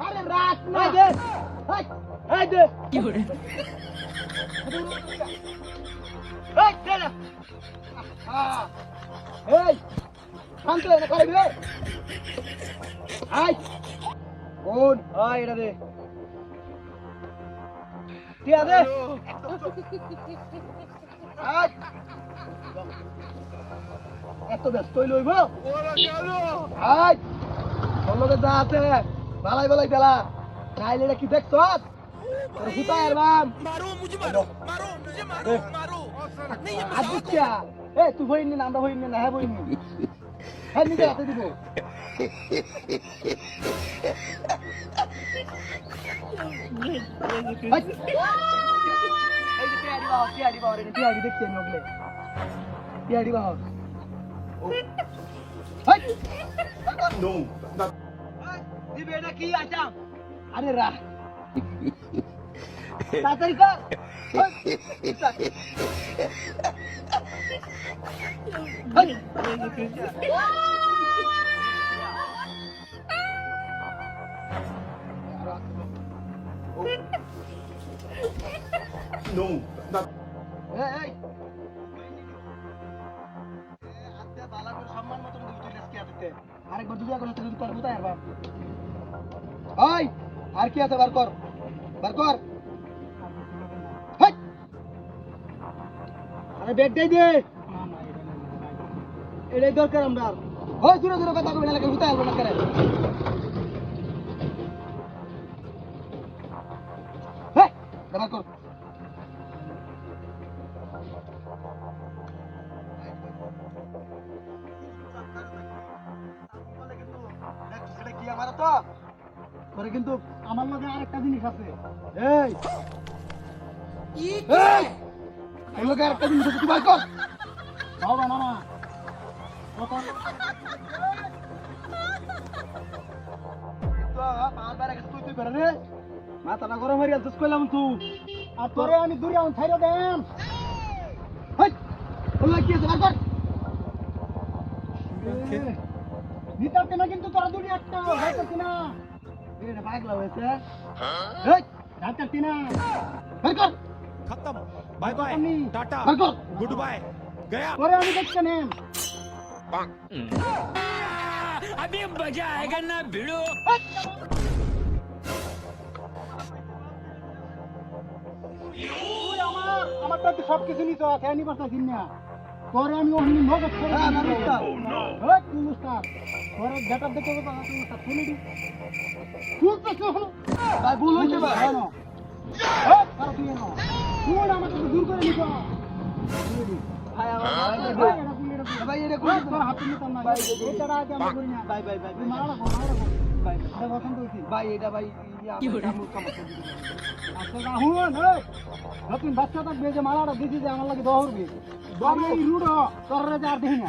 আরে রাখ না এই দে এই দে কি করে এই দে না এই শান্ত হয়ে খাইবি রে আই কোন আয় এটা দে টিয়া দে আয় এত ব্যস্ত লইব আয় তোর লগে যা আছে বালাই বালাই দেলা নাইলে এটা কি দেখছ তোর হুতায় আর বাম मारो मुझे मारो मारो मुझे मारो मारो नहीं ये আজ বুঝছা এ তুই হইনি না আমরা হইনি না হ্যাঁ হইনি হ্যাঁ নিজে হাতে দিব এই যে টিয়াড়ি বাহ রে টিয়াড়ি দেখছি আমি ওগলে টিয়াড়ি বাহ হাই नो দিবে এটা কি আইটাম আরে রা তাড়াতাড়ি কর হাই नो এই আতে বালা করে সম্মান মতন দিবি তুই লেসকে আতে আরেকবার দুইয়া করে তুই করবো তাই আর বাপ ওই আর কি আছে বার কর হাই আরে ব্যাগ দেই দে এটাই দরকার আমরা ওই দূরে দূরে কথা কইনা লাগে হুতা আলবো না করে হ্যাঁ বার কর পরে কিন্তু আমার লগে আরেকটা জিনিস আছে এই এই এই লগে আরেকটা জিনিস আছে তুই বার কর বাবা না না মাথা না গরম হয়ে গেছে কইলাম তুই আর তোরে আমি দূরে আউন ছাইরা দেন হেই ওলা কি আছে বার কর নিতাতে না কিন্তু তোরা দুটি একটা যাইতাছি না এটা পাগলা হয়েছে এই যাইতাছি না বার কর खत्म बाय बाय टाटा বার কর गुड बाय गया তোরে আমি দেখতে নেন अभी मजा आएगा ना भिड़ो তুই আমার তো সব কিছু নিছ আছে নিবাস না কিনা তোরে আমি অন্য নগদ করে ওই তুই উস্তাদ তোরে গেটআপ দেখতে হবে না তুই উস্তাদ শুনে দি তুই তো শোন ভাই ভুল হইছে ভাই হ্যাঁ এই আর তুই না তুই আমাকে দূর করে নিছ ভাই আমার ভাই এটা কোন তোর হাতে নিতাম না এটা আগে আমরা করি না ভাই ভাই ভাই মারা রাখো ভাই এটা পছন্দ হইছে ভাই এটা ভাই কি করে আচ্ছা রাহুল এই নতুন বাচ্চা থাকবে যে মালাটা দিছি যে আমার লাগে দৌড়বে দৌড়ে এই রুড়ো তোর আর দেখি না